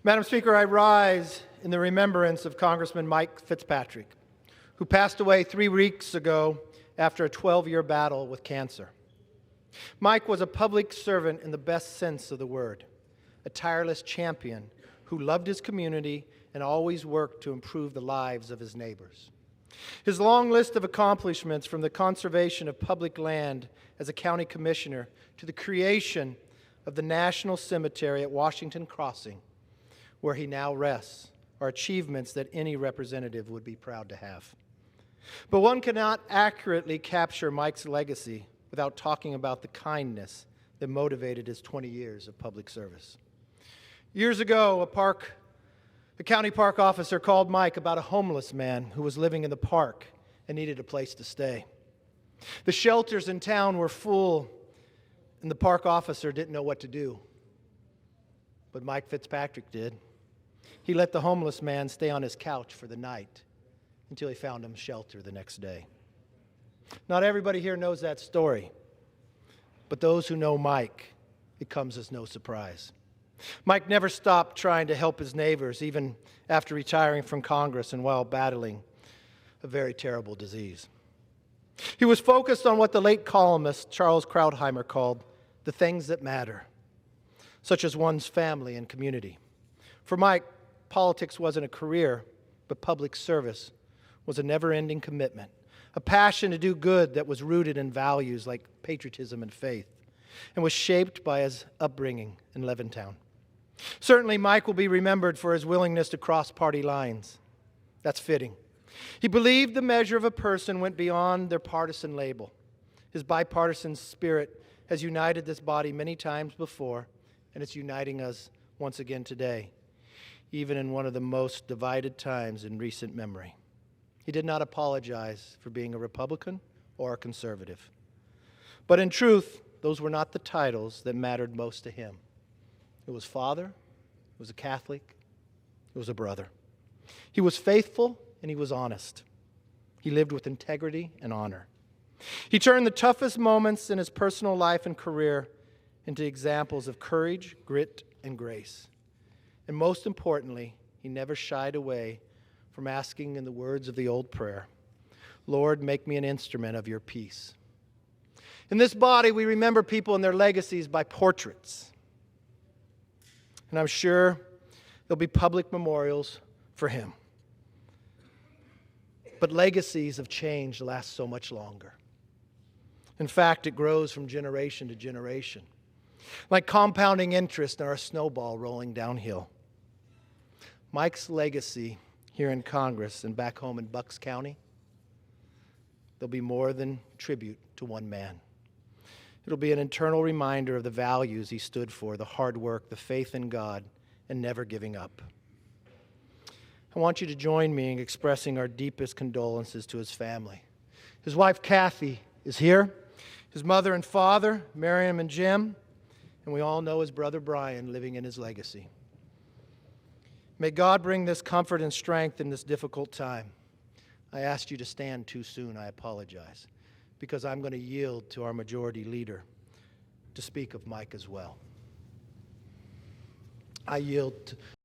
Madam Speaker, I rise in the remembrance of Congressman Mike Fitzpatrick, who passed away 3 weeks ago after a 12-year battle with cancer. Mike was a public servant in the best sense of the word, a tireless champion who loved his community and always worked to improve the lives of his neighbors. His long list of accomplishments, from the conservation of public land as a county commissioner to the creation of the National Cemetery at Washington Crossing, where he now rests, are achievements that any representative would be proud to have. But one cannot accurately capture Mike's legacy without talking about the kindness that motivated his 20 years of public service. Years ago, a county park officer called Mike about a homeless man who was living in the park and needed a place to stay. The shelters in town were full, and the park officer didn't know what to do. But Mike Fitzpatrick did. He let the homeless man stay on his couch for the night until he found him shelter the next day. Not everybody here knows that story, but those who know Mike, it comes as no surprise. Mike never stopped trying to help his neighbors, even after retiring from Congress and while battling a very terrible disease. He was focused on what the late columnist Charles Krauthammer called the things that matter, such as one's family and community. For Mike, politics wasn't a career, but public service was a never-ending commitment, a passion to do good that was rooted in values like patriotism and faith, and was shaped by his upbringing in Levittown. Certainly, Mike will be remembered for his willingness to cross party lines. That's fitting. He believed the measure of a person went beyond their partisan label. His bipartisan spirit has united this body many times before, and it's uniting us once again today, even in one of the most divided times in recent memory. He did not apologize for being a Republican or a conservative. But in truth, those were not the titles that mattered most to him. It was father, it was a Catholic, it was a brother. He was faithful and he was honest. He lived with integrity and honor. He turned the toughest moments in his personal life and career into examples of courage, grit, and grace. And most importantly, he never shied away from asking in the words of the old prayer, "Lord, make me an instrument of your peace." In this body, we remember people and their legacies by portraits. And I'm sure there'll be public memorials for him. But legacies of change last so much longer. In fact, it grows from generation to generation, like compounding interest or a snowball rolling downhill. Mike's legacy here in Congress and back home in Bucks County, there'll be more than tribute to one man. It'll be an eternal reminder of the values he stood for, the hard work, the faith in God, and never giving up. I want you to join me in expressing our deepest condolences to his family. His wife, Kathy, is here. His mother and father, Miriam and Jim, and we all know his brother, Brian, living in his legacy. May God bring this comfort and strength in this difficult time. I asked you to stand too soon. I apologize, because I'm going to yield to our majority leader to speak of Mike as well. I yield